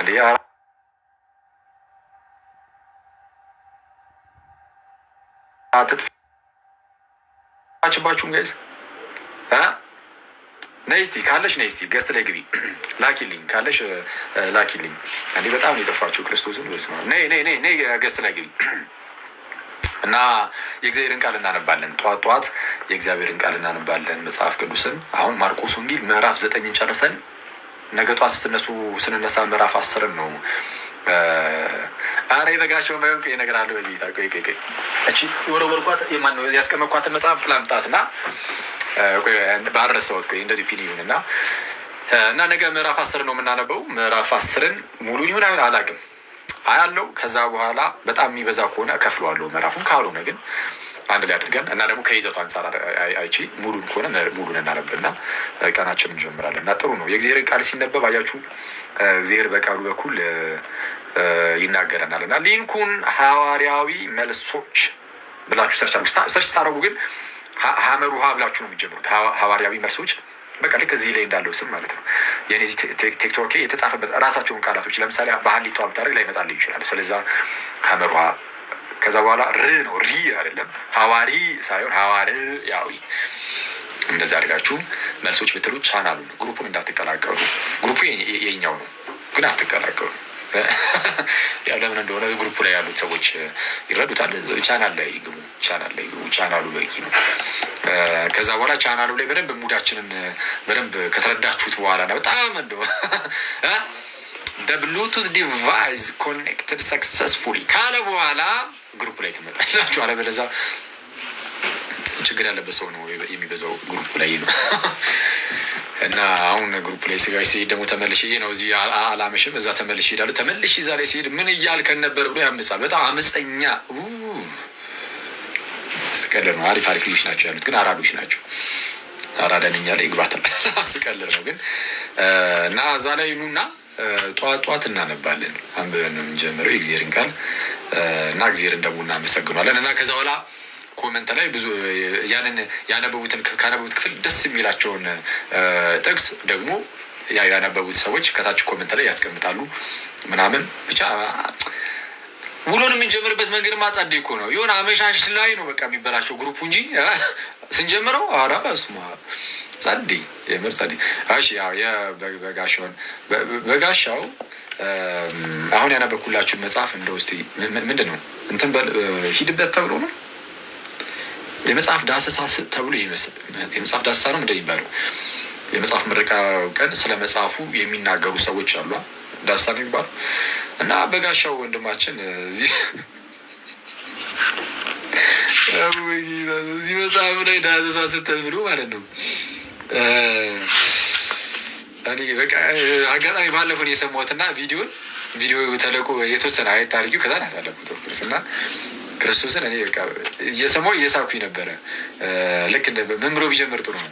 እንዴ አትጥፋችባችሁም ጋይስ ነይ እስቲ ካለሽ ነይ እስቲ ገስት ላይ ግቢ ላኪልኝ ካለሽ ላኪልኝ። እንዴ በጣም የጠፋችሁ ክርስቶስን በስመ አብ። ነይ ገስት ላይ ግቢ እና የእግዚአብሔርን ቃል እናነባለን። ጠዋት ጠዋት የእግዚአብሔርን ቃል እናነባለን መጽሐፍ ቅዱስን። አሁን ማርቆስ ወንጌል ምዕራፍ 9 ጨርሰን ነገ ጠዋት ስንነሳ ምዕራፍ 10 ነው። አረ የበጋቸው ማየን ቆይ ነገር አለ በጌታ ቆይ እቺ ወረወርኳት የማን ነው ያስቀመጥኳትን መጽሐፍ ላምጣትና ቆይ ባረሰውት ቆይ እንደዚህ ፊልም ይሁንና እና ነገ ምዕራፍ 10 ነው የምናነበው። ምዕራፍ 10ን ሙሉ ይሁን አላውቅም አያለው። ከዛ በኋላ በጣም የሚበዛ ከሆነ እከፍለዋለሁ ምዕራፉን፣ ካልሆነ ግን አንድ ላይ አድርገን እና ደግሞ ከይዘቱ አንጻር አይቺ ሙሉን ከሆነ ሙሉን እናነብና ቀናችንን እንጀምራለን። እና ጥሩ ነው የእግዚአብሔርን ቃል ሲነበብ አያችሁ እግዚአብሔር በቃሉ በኩል ይናገረናል። እና ሊንኩን ሐዋርያዊ መልሶች ብላችሁ ሰርች ስታደርጉ ግን ሀመር ውሃ ብላችሁ ነው የሚጀምሩት። ሐዋርያዊ መልሶች በቃ ልክ እዚህ ላይ እንዳለው ስም ማለት ነው። የኔ ቲክቶክ የተጻፈበት ራሳቸውን ቃላቶች ለምሳሌ ባህሊቷ ብታደርግ ላይ ይመጣልኝ ይችላል። ስለዛ ሀመር ውሃ ከዛ በኋላ ር ነው ሪ አይደለም ሐዋሪ ሳይሆን ሐዋርያዊ እንደዚህ አድርጋችሁ መልሶች ብትሉ ቻናሉን ግሩፑን እንዳትቀላቀሉ። ግሩፑ የኛው ነው ግን አትቀላቀሉ። ያው ለምን እንደሆነ ግሩፑ ላይ ያሉት ሰዎች ይረዱታል። ቻናል ላይ ግቡ፣ ቻናሉ በቂ ነው። ከዛ በኋላ ቻናሉ ላይ በደንብ ሙዳችንን በደንብ ከተረዳችሁት በኋላ ነው በጣም እንደው the bluetooth device connected successfully ካለ በኋላ ግሩፕ ላይ ትመጣላችሁ። አለበለዚያ ችግር ያለበት ሰው ነው የሚበዛው ግሩፕ ላይ ነው። እና አሁን ግሩፕ ላይ ስጋይ ሲሄድ ደግሞ ተመልሼ ነው እዚህ አላመሽም እዛ ተመልሼ እሄዳለሁ። ተመልሼ እዛ ላይ ሲሄድ ምን እያልከን ነበር ብሎ ያምጻል። በጣም አመፀኛ ስቀልር ነው። አሪፍ ልጆች ናቸው ያሉት ግን አራዶች ናቸው። አራዳንኛ ላይ ይግባታል ስቀልር ነው ግን እና እዛ ላይ ኑና ጠዋት እናነባለን። አንብበን ነው የምንጀምረው የእግዚአብሔርን ቃል እና እግዚአብሔርን ደግሞ እናመሰግናለን። እና ከዛ በኋላ ኮመንት ላይ ብዙ ያንን ካነበቡት ክፍል ደስ የሚላቸውን ጥቅስ ደግሞ ያነበቡት ሰዎች ከታች ኮመንት ላይ ያስቀምጣሉ ምናምን። ብቻ ውሎን የምንጀምርበት መንገድ ማጻደይ እኮ ነው። የሆነ አመሻሽ ላይ ነው በቃ የሚበላቸው ግሩፑ እንጂ ስንጀምረው ኧረ በስመ አብ ጻደይ የምር ጻደይ። እሺ ያው በጋሻው አሁን ያነበብኩላችሁ መጽሐፍ እንደው እስቲ ምንድን ነው እንትን ሂድበት ተብሎ ነው የመጽሐፍ ዳሰሳ ተብሎ ይመስል የመጽሐፍ ዳሰሳ ነው እንደሚባለው የመጽሐፍ ምረቃ ቀን ስለ መጽሐፉ የሚናገሩ ሰዎች አሉ። ዳሰሳ ነው የሚባለው እና በጋሻው ወንድማችን እዚህ መጽሐፍ ላይ ዳሰሳ ተብሎ ማለት ነው። እኔ በቃ አጋጣሚ ባለፈው የሰማሁትና ቪዲዮ ተለቆ የተወሰነ አየት ታሪኩ ከዛ ናት አለቁት ክርስትና ክርስቶስን እኔ በቃ እየሰማሁ እየሳኩኝ ነበረ። ልክ እንደ ምን ብሎ ቢጀምር ጥሩ ነው።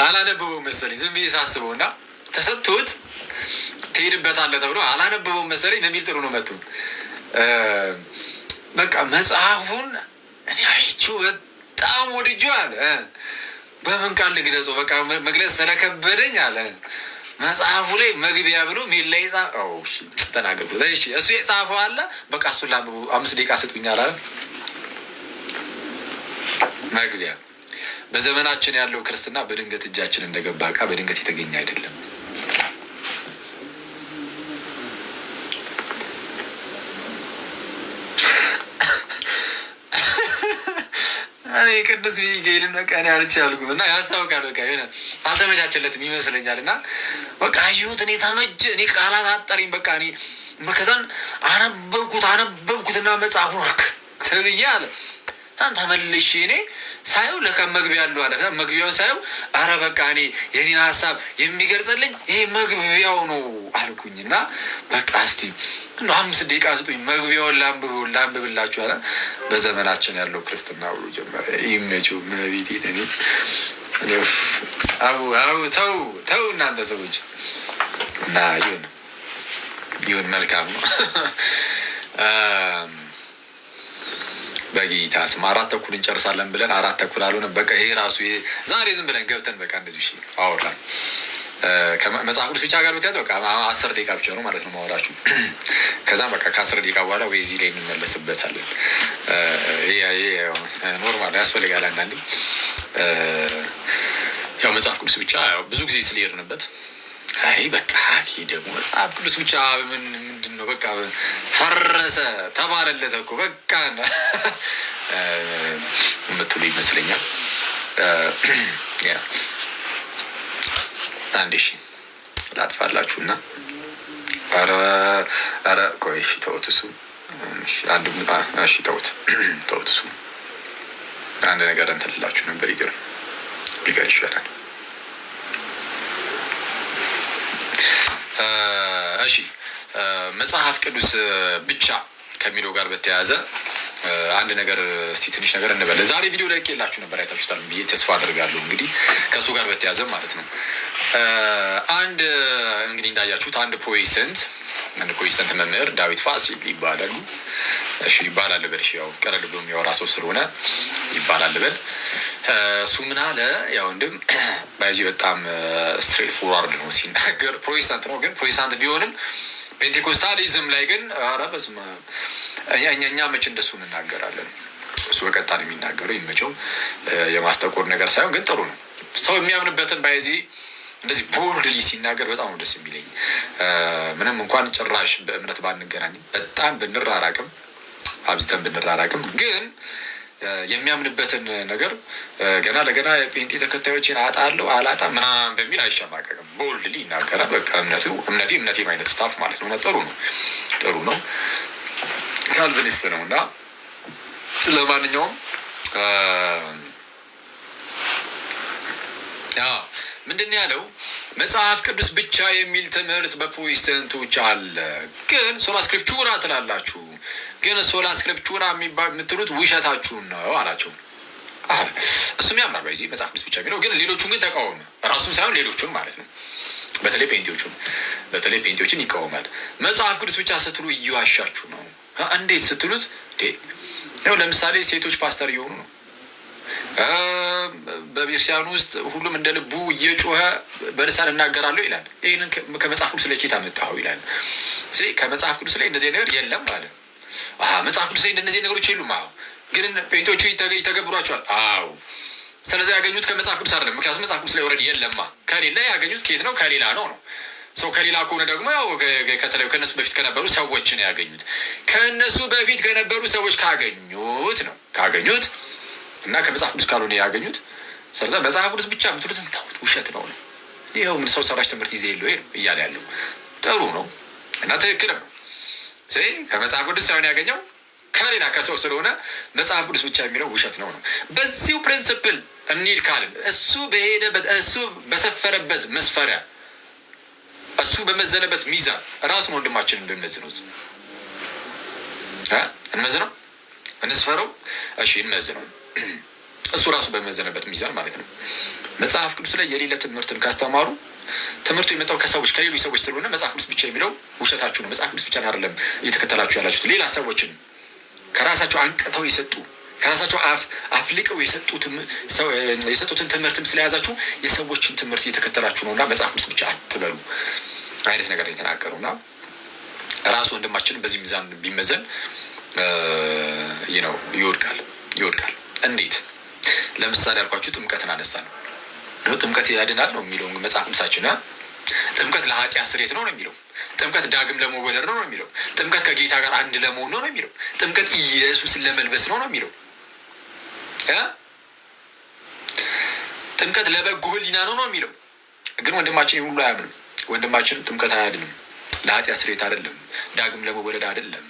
አላነበበውም መሰለኝ ዝም ብዬ ሳስበው እና ተሰጥቶት ትሄድበታለህ ተብሎ አላነበበውም መሰለኝ በሚል ጥሩ ነው መጡ። በቃ መጽሐፉን እኔ አይቼው በጣም ወድጄው አለ። በምን ቃል ልግለጸው? በቃ መግለጽ ስለከበደኝ አለ። መጽሐፉ ላይ መግቢያ ብሎ ሜል ላይ ተናገርኩ። እሱ የጻፈው አለ። በቃ እሱን ላንብቡ 5 ደቂቃ ስጡኛል አለ። መግቢያ በዘመናችን ያለው ክርስትና በድንገት እጃችን እንደገባ ዕቃ በድንገት የተገኘ አይደለም። እኔ ቅዱስ ሚካኤልን በቃ እኔ አልቻልኩም እና ያስታውቃል። በቃ የሆነ አልተመቻቸለትም ይመስለኛል። እና በቃ አየሁት እኔ ተመጀ እኔ ቃላት አጠሪኝ በቃ እኔ ከዛን አነበብኩትና መጽሐፉን ወርክት ብዬ አለ ተመልሼ እኔ ሳየው ለካ መግቢያ ያለው አለ። መግቢያውን ሳየው አረ በቃ እኔ የኔን ሀሳብ የሚገልጽልኝ ይሄ መግቢያው ነው አልኩኝ። እና በቃ እስቲ 5 ደቂቃ ስጡኝ መግቢያውን ላንብብላችሁ አለ። በዘመናችን ያለው ክርስትና ብሎ ጀመረ። ይመቸው መቤቴ እኔ አቡ ተው እናንተ ሰዎች እና ይሁን መልካም ነው። በጌታ ስም 4:15 እንጨርሳለን ብለን 4:15 አልሆነም። በቃ ይሄ ራሱ ዛሬ ዝም ብለን ገብተን በቃ እንደዚህ አወራን። ከመጽሐፍ ቅዱስ ብቻ ጋር ብትያዝ በቃ 10 ደቂቃ ብቻ ነው ማለት ነው ማወራችሁ። ከዛም በቃ ከ10 ደቂቃ በኋላ ወይ እዚህ ላይ እንመለስበታለን። ኖርማል ያስፈልጋል አንዳንዴ። ያው መጽሐፍ ቅዱስ ብቻ ያው ብዙ ጊዜ ስለሄድንበት አይ በቃ ደግሞ መጽሐፍ ቅዱስ ብቻ ምንድን ነው በቃ ፈረሰ ተባለለት እኮ በቃ የምትሉ ይመስለኛል። አንዴ እሺ ላጥፋላችሁ እና ኧረ ቆይ እሺ ተውት። እሱ እሺ ተውት እሱ አንድ ነገር እንትን ልላችሁ ነበር። ቢቀር ይሻላል። እሺ መጽሐፍ ቅዱስ ብቻ ከሚለው ጋር በተያያዘ አንድ ነገር እስቲ ትንሽ ነገር እንበል። ዛሬ ቪዲዮ ላይ ልኬላችሁ ነበር፣ አይታችሁታል ብዬ ተስፋ አደርጋለሁ። እንግዲህ ከእሱ ጋር በተያያዘ ማለት ነው አንድ እንግዲህ እንዳያችሁት አንድ ፕሮቴስታንት መምህር ዳዊት ፋሲል ይባላሉ። እሺ ይባላል በል። እሺ ያው ቀለል ብሎ የሚያወራ ሰው ስለሆነ ይባላል በል። እሱ ምን አለ? ያው እንድም በዚህ በጣም ስትሬት ፎርዋርድ ነው ሲናገር። ፕሮቴስታንት ነው ግን ፕሮቴስታንት ቢሆንም ፔንቴኮስታሊዝም ላይ ግን ኧረ በስመ አብ እኛ መች እንደሱ እንናገራለን። እሱ በቀጥታ ነው የሚናገረው። ይመቸው የማስጠቆር ነገር ሳይሆን ግን ጥሩ ነው። ሰው የሚያምንበትን በዚህ እንደዚህ ቦልድሊ ሲናገር በጣም ነው ደስ የሚለኝ። ምንም እንኳን ጭራሽ በእምነት ባንገናኝም በጣም ብንራራቅም አብዝተን ብንራራቅም ግን የሚያምንበትን ነገር ገና ለገና የጴንጤ ተከታዮችን አጣለሁ አላጣም ምናምን በሚል አይሸማቀቅም። ቦልድሊ ይናገራል። በቃ እምነቴ አይነት ስታፍ ማለት ነው። ጥሩ ነው። ካልቪኒስት ነው እና ለማንኛውም ምንድን ያለው መጽሐፍ ቅዱስ ብቻ የሚል ትምህርት በፕሮቴስታንቶች አለ። ግን ሶላ ስክሪፕቹራ ትላላችሁ፣ ግን ሶላ ስክሪፕቹራ የምትሉት ውሸታችሁን ነው አላቸው። እሱም ያምናል በዚህ መጽሐፍ ቅዱስ ብቻ የሚለው ግን ሌሎቹን ግን ተቃወመ። ራሱን ሳይሆን ሌሎቹን ማለት ነው። በተለይ ፔንቴዎችን ይቃወማል። መጽሐፍ ቅዱስ ብቻ ስትሉ እየዋሻችሁ ነው። እንዴት ስትሉት ያው ለምሳሌ ሴቶች ፓስተር እየሆኑ ነው። በቤርሲያኑ ውስጥ ሁሉም እንደ ልቡ እየጮኸ በልሳን እናገራለሁ ይላል። ይህንን ከመጽሐፍ ቅዱስ ላይ ኬት አመጣኸው ይላል። ከመጽሐፍ ቅዱስ ላይ እንደዚህ ነገር የለም ማለት መጽሐፍ ቅዱስ ላይ እንደነዚህ ነገሮች የሉም። ግን ጴንጤዎቹ ይተገብሯቸዋል። ስለዚህ ያገኙት ከመጽሐፍ ቅዱስ አይደለም። ምክንያቱም መጽሐፍ ቅዱስ ላይ ወረድ የለማ። ከሌላ ያገኙት ኬት ነው? ከሌላ ነው። ሰው ከሌላ ከሆነ ደግሞ ያው ከእነሱ በፊት ከነበሩ ሰዎችን ያገኙት ከእነሱ በፊት ከነበሩ ሰዎች ካገኙት እና ከመጽሐፍ ቅዱስ ካልሆነ ያገኙት። ስለዚህ መጽሐፍ ቅዱስ ብቻ የምትሉትን ተውት፣ ውሸት ነው። ይኸው ምን ሰው ሰራሽ ትምህርት ይዘህ የለ እያለ ያለው ጥሩ ነው እና ትክክልም ነው። ከመጽሐፍ ቅዱስ ሳይሆን ያገኘው ከሌላ ከሰው ስለሆነ መጽሐፍ ቅዱስ ብቻ የሚለው ውሸት ነው። በዚሁ ፕሪንስፕል እንሂድ ካልን እሱ በሄደበት እሱ በሰፈረበት መስፈሪያ እሱ በመዘነበት ሚዛን ራሱን ወንድማችን እንድንመዝነው እንመዝነው እንስፈረው። እሺ እንመዝነው። እሱ ራሱ በመዘነበት ሚዛን ማለት ነው። መጽሐፍ ቅዱስ ላይ የሌለ ትምህርትን ካስተማሩ ትምህርቱ የመጣው ከሌሎች ሰዎች ስለሆነ መጽሐፍ ቅዱስ ብቻ የሚለው ውሸታችሁ ነው። መጽሐፍ ቅዱስ ብቻ አይደለም እየተከተላችሁ ያላችሁት። ሌላ ሰዎችን ከራሳቸው አንቅተው የሰጡ ከራሳቸው አፍልቀው የሰጡትን ትምህርትም ስለያዛችሁ የሰዎችን ትምህርት እየተከተላችሁ ነው እና መጽሐፍ ቅዱስ ብቻ አትበሉ አይነት ነገር የተናገሩ እና ራሱ ወንድማችንን በዚህ ሚዛን ቢመዘን ይወድቃል። እንዴት? ለምሳሌ ያልኳችሁ ጥምቀትን አነሳ ነው። ጥምቀት ያድናል ነው የሚለው መጽሐፍ ቅዱሳችን። ጥምቀት ለኃጢአት ስርየት ነው የሚለው። ጥምቀት ዳግም ለመወለድ ነው የሚለው። ጥምቀት ከጌታ ጋር አንድ ለመሆን ነው የሚለው። ጥምቀት ኢየሱስን ለመልበስ ነው የሚለው። ጥምቀት ለበጎ ሕሊና ነው የሚለው። ግን ወንድማችን ሁሉ አያምንም። ወንድማችን ጥምቀት አያድንም፣ ለኃጢአት ስርየት አይደለም፣ ዳግም ለመወለድ አይደለም፣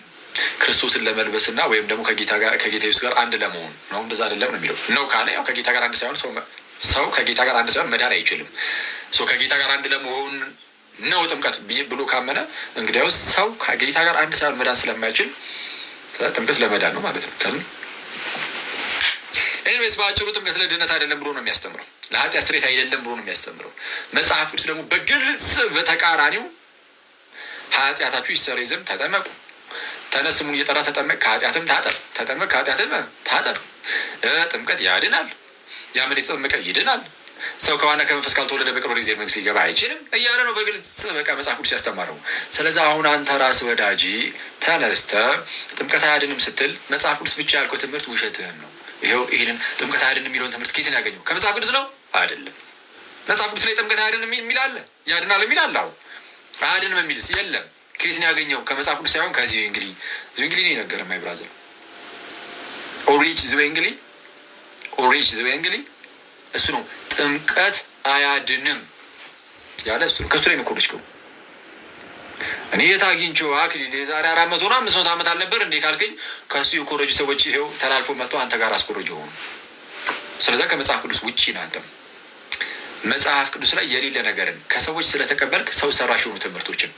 ክርስቶስን ለመልበስና ወይም ደግሞ ከጌታ ኢየሱስ ጋር አንድ ለመሆን ነው። እንደዛ አይደለም ነው የሚለው። ነው ካለ ያው ከጌታ ጋር አንድ ሳይሆን ሰው ከጌታ ጋር አንድ ሳይሆን መዳን አይችልም። ከጌታ ጋር አንድ ለመሆን ነው ጥምቀት ብሎ ካመነ እንግዲያውስ ሰው ከጌታ ጋር አንድ ሳይሆን መዳን ስለማይችል ጥምቀት ለመዳን ነው ማለት ነው። ኤኒዌይስ በአጭሩ ጥምቀት ለድነት አይደለም ብሎ ነው የሚያስተምረው። ለኃጢአት ስርየት አይደለም ብሎ ነው የሚያስተምረው። መጽሐፍ ቅዱስ ደግሞ በግልጽ በተቃራኒው ኃጢአታችሁ ይሰረይ ዘንድ ተጠመቁ፣ ተነስ ስሙን እየጠራ ተጠመቅ ከኃጢአትም ታጠብ፣ ተጠመቅ ከኃጢአትም ታጠብ። ጥምቀት ያድናል፣ ያምን የተጠመቀ ይድናል። ሰው ከዋና ከመንፈስ ካልተወለደ በቀር ወደ እግዚአብሔር መንግስት ሊገባ አይችልም እያለ ነው በግልጽ በቃ መጽሐፍ ቅዱስ ያስተማረው። ስለዚህ አሁን አንተ ራስ ወዳጅ ተነስተ ጥምቀት አያድንም ስትል መጽሐፍ ቅዱስ ብቻ ያልከው ትምህርት ውሸትህን ነው። ይኸው ይህንን ጥምቀት አያድንም የሚለውን ትምህርት ከየት ነው ያገኘው? ከመጽሐፍ ቅዱስ ነው አይደለም። መጽሐፍ ቅዱስ ላይ ጥምቀት አያድንም የሚል አለ፣ ያድናል የሚል አለ። አሁን አያድንም የሚልስ የለም። ከየት ነው ያገኘው? ከመጽሐፍ ቅዱስ ሳይሆን ከዚህ እንግዲህ ነው የነገረን። ማይ ብራዘር ኦሪጅ እንግዲህ እሱ ነው ጥምቀት አያድንም ያለ እሱ ነው። ከእሱ ላይ ነው። እኔ የት አግኝቼው አክሊል የዛሬ 400 እና 500 ዓመት አልነበር እንዴ ካልከኝ ከእሱ የኮረጁ ሰዎች ይኸው ተላልፎ መጥተው አንተ ጋር አስኮረጁ ሆኑ። ስለዛ ከመጽሐፍ ቅዱስ ውጭ ናንተም መጽሐፍ ቅዱስ ላይ የሌለ ነገርን ከሰዎች ስለተቀበልክ ሰው ሰራሽ የሆኑ ትምህርቶችን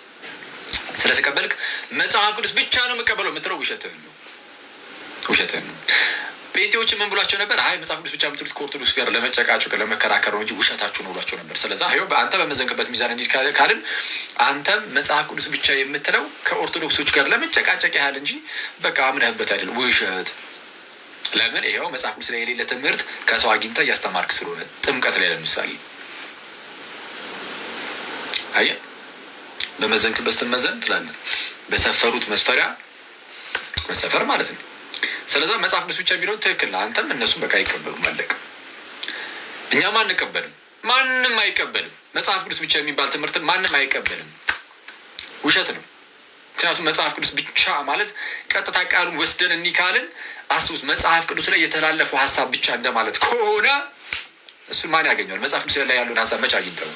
ስለተቀበልክ መጽሐፍ ቅዱስ ብቻ ነው የምቀበለው የምትለው ውሸትህን ነው። ጴንጤዎችን ምን ብሏቸው ነበር? አይ መጽሐፍ ቅዱስ ብቻ የምትሉት ከኦርቶዶክስ ጋር ለመጨቃጨቅ ለመከራከር ነው እንጂ ውሸታችሁ ነው ብሏቸው ነበር። ስለዛ ይኸው አንተ በመዘንክበት ሚዛን እንዲህ ካልን አንተም መጽሐፍ ቅዱስ ብቻ የምትለው ከኦርቶዶክሶች ጋር ለመጨቃጨቅ ያህል እንጂ በቃ አምነህበት አይደለም። ውሸት። ለምን? ይኸው መጽሐፍ ቅዱስ ላይ የሌለ ትምህርት ከሰው አግኝተህ እያስተማርክ ስለሆነ። ጥምቀት ላይ ለምሳሌ አየህ፣ በመዘንክበት ስትመዘን ትላለህ፣ በሰፈሩት መስፈሪያ መሰፈር ማለት ነው። ስለዛ መጽሐፍ ቅዱስ ብቻ የሚለውን ትክክል ነው። አንተም እነሱም በቃ አይቀበሉም። አለቀ። እኛም አንቀበልም፣ ማንም አይቀበልም። መጽሐፍ ቅዱስ ብቻ የሚባል ትምህርትን ማንም አይቀበልም። ውሸት ነው። ምክንያቱም መጽሐፍ ቅዱስ ብቻ ማለት ቀጥታ ቃሉን ወስደን እኒ ካልን አስቡት፣ መጽሐፍ ቅዱስ ላይ የተላለፈው ሀሳብ ብቻ እንደማለት ከሆነ እሱን ማን ያገኘዋል? መጽሐፍ ቅዱስ ላይ ያለውን ሀሳብ መች አግኝተው?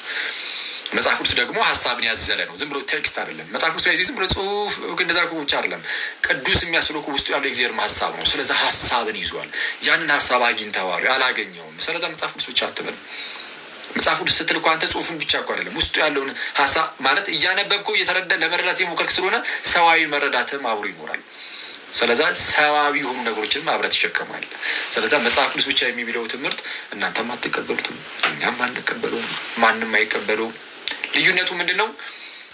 መጽሐፍ ቅዱስ ደግሞ ሀሳብን ያዘለ ነው። ዝም ብሎ ቴክስት አይደለም። መጽሐፍ ቅዱስ ላይ ዝም ብሎ ጽሁፍ እንደዛ ብቻ አይደለም። ቅዱስ የሚያስብለው ውስጡ ያለው የእግዚአብሔር ሀሳብ ነው። ስለዛ ሀሳብን ይዟል። ያንን ሀሳብ አግኝተዋል። አላገኘውም። ስለዛ መጽሐፍ ቅዱስ ብቻ አትበል። መጽሐፍ ቅዱስ ስትል እኮ አንተ ጽሁፉን ብቻ እኮ አይደለም፣ ውስጡ ያለውን ሀሳብ ማለት እያነበብከው እየተረዳ ለመረዳት የሞከርክ ስለሆነ ሰዋዊ መረዳትም አብሮ ይኖራል። ስለዛ ሰዋዊ የሆኑ ነገሮችንም አብረት ይሸከማል። ስለዛ መጽሐፍ ቅዱስ ብቻ የሚለው ትምህርት እናንተም አትቀበሉትም፣ እኛም አንቀበለውም፣ ማንም አይቀበለውም። ልዩነቱ ምንድን ነው?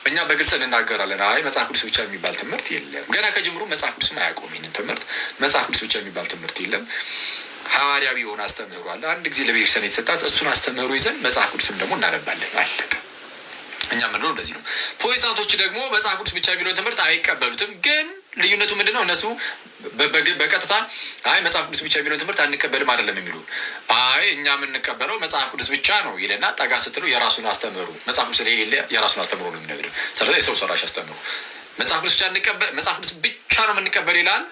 እኛ በግልጽ እንናገራለን። አይ መጽሐፍ ቅዱስ ብቻ የሚባል ትምህርት የለም። ገና ከጅምሩ መጽሐፍ ቅዱስ አያውቀውም ይህንን ትምህርት። መጽሐፍ ቅዱስ ብቻ የሚባል ትምህርት የለም። ሐዋርያዊ የሆነ አስተምህሮ አለ። አንድ ጊዜ ለቤተክርስቲያን የተሰጣት እሱን አስተምህሮ ይዘን መጽሐፍ ቅዱስን ደግሞ እናነባለን። አለቀ። እኛ ምንለው እንደዚህ ነው። ፕሮቴስታንቶች ደግሞ መጽሐፍ ቅዱስ ብቻ የሚለውን ትምህርት አይቀበሉትም። ግን ልዩነቱ ምንድን ነው? እነሱ በቀጥታ አይ መጽሐፍ ቅዱስ ብቻ የሚለውን ትምህርት አንቀበልም አይደለም የሚሉ። አይ እኛ የምንቀበለው መጽሐፍ ቅዱስ ብቻ ነው ይለና ጠጋ ስትለው የራሱን አስተምህሮ መጽሐፍ ቅዱስ ላይ የሌለ የራሱን አስተምህሮ ነው የሚነግርህ። ስለዚህ የሰው ሰራሽ አስተምህሮ መጽሐፍ ቅዱስ ብቻ ነው የምንቀበል ይላል።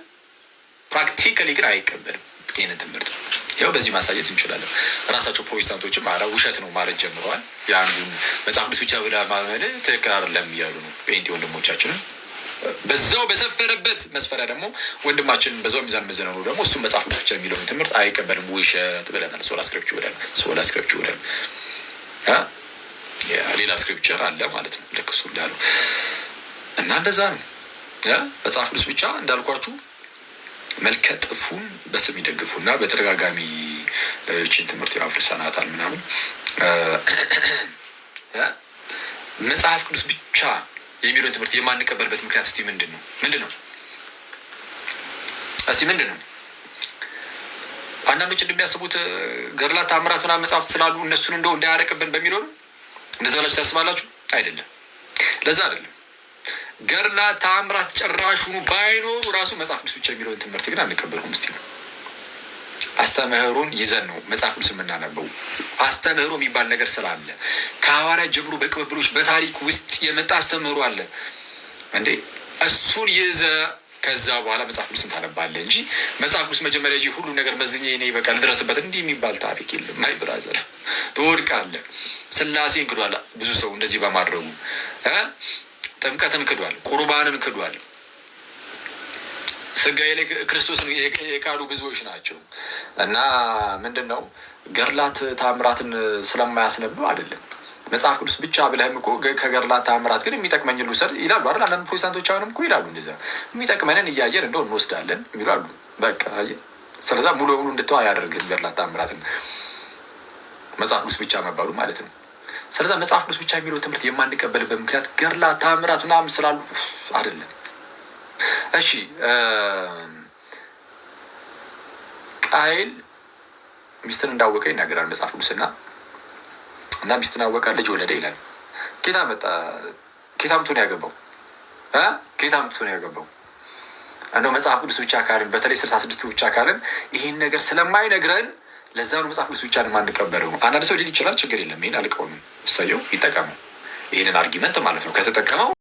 ፕራክቲካሊ ግን አይቀበልም ይህንን ትምህርት። ያው በዚህ ማሳየት እንችላለን። ራሳቸው ፕሮቴስታንቶችም አረ ውሸት ነው ማለት ጀምረዋል። የአንዱን መጽሐፍ ቅዱስ ብቻ ብላ ማመን ትክክል አይደለም እያሉ ነው። ጴንጤ ወንድሞቻችንም በዛው በሰፈረበት መስፈሪያ ደግሞ ወንድማችን በዛው ሚዛን መዘነው ደግሞ እሱም መጽሐፍ ቅዱስ ብቻ የሚለውን ትምህርት አይቀበልም፣ ውሸት ብለናል። ሶላ ስክሪፕቸር ወደን ሌላ ስክሪፕቸር አለ ማለት ነው። ልክ እሱ እንዳለው እና እንደዛ ነው። መጽሐፍ ቅዱስ ብቻ እንዳልኳችሁ መልከ ጥፉን በስም ይደግፉ እና በተደጋጋሚ ችን ትምህርት አፍርሰናታል ምናምን። መጽሐፍ ቅዱስ ብቻ የሚለውን ትምህርት የማንቀበልበት ምክንያት እስቲ ምንድን ነው? አንዳንዶች እንደሚያስቡት ገድላት ተአምራት ምናምን መጽሐፍት ስላሉ እነሱን እንደው እንዳያረቅብን በሚለው ነው። እንደዛ ብላችሁ ታስባላችሁ? አይደለም። ለዛ አይደለም። ገድላት ተአምራት ጭራሹኑ ባይኖሩ ራሱ መጽሐፍ ቅዱስ ብቻ የሚለውን ትምህርት ግን አንቀበለውም። እስቲ አስተምህሮን ይዘን ነው መጽሐፍ ቅዱስ የምናነበው። አስተምህሮ የሚባል ነገር ስላለ ከሐዋርያት ጀምሮ በቅብብሎች በታሪክ ውስጥ የመጣ አስተምህሮ አለ እንዴ። እሱን ይዘ ከዛ በኋላ መጽሐፍ ቅዱስን ታነባለህ እንጂ መጽሐፍ ቅዱስ መጀመሪያ ጂ ሁሉ ነገር መዝኜ እኔ በቃ ልድረስበት እንዲህ የሚባል ታሪክ የለም። ማይ ብራዘር ትወድቃለህ። ስላሴን ክዷል ብዙ ሰው እንደዚህ በማድረጉ ጥምቀትን ክዷል፣ ቁርባንን ክዷል። ስጋዬ ላይ ክርስቶስን የካዱ ብዙዎች ናቸው። እና ምንድን ነው ገድላት ተአምራትን ስለማያስነብብ አይደለም። መጽሐፍ ቅዱስ ብቻ ብለህም እኮ ከገድላት ተአምራት ግን የሚጠቅመኝ ልውሰድ ይላሉ አይደል? አንዳንድ ፕሮቴስታንቶች አሁንም እኮ ይላሉ እንደዛ። የሚጠቅመንን እያየን እንደው እንወስዳለን ይላሉ። በቃ ስለዛ ሙሉ በሙሉ እንድተው አያደርግም ገድላት ተአምራትን መጽሐፍ ቅዱስ ብቻ መባሉ ማለት ነው። ስለዛ መጽሐፍ ቅዱስ ብቻ የሚለው ትምህርት የማንቀበልበት ምክንያት ገድላት ተአምራት ምናምን ስላሉ አይደለም። እሺ ቃይል ሚስትን እንዳወቀ ይናገራል መጽሐፍ ቅዱስና እና ሚስትን አወቀ ልጅ ወለደ ይላል። ኬታ መጣ ኬታ ምቶ ነው ያገባው ኬታ ምቶ ነው ያገባው። እንደው መጽሐፍ ቅዱስ ብቻ ካልን በተለይ 66 ብቻ ካልን ይሄን ነገር ስለማይነግረን ለዛ ነው መጽሐፍ ቅዱስ ብቻ የማንቀበለው። አንዳንድ ሰው ሊል ይችላል፣ ችግር የለም ይሄን አልቀውም፣ እሰየው ይጠቀመው፣ ይሄንን አርጊመንት ማለት ነው ከተጠቀመው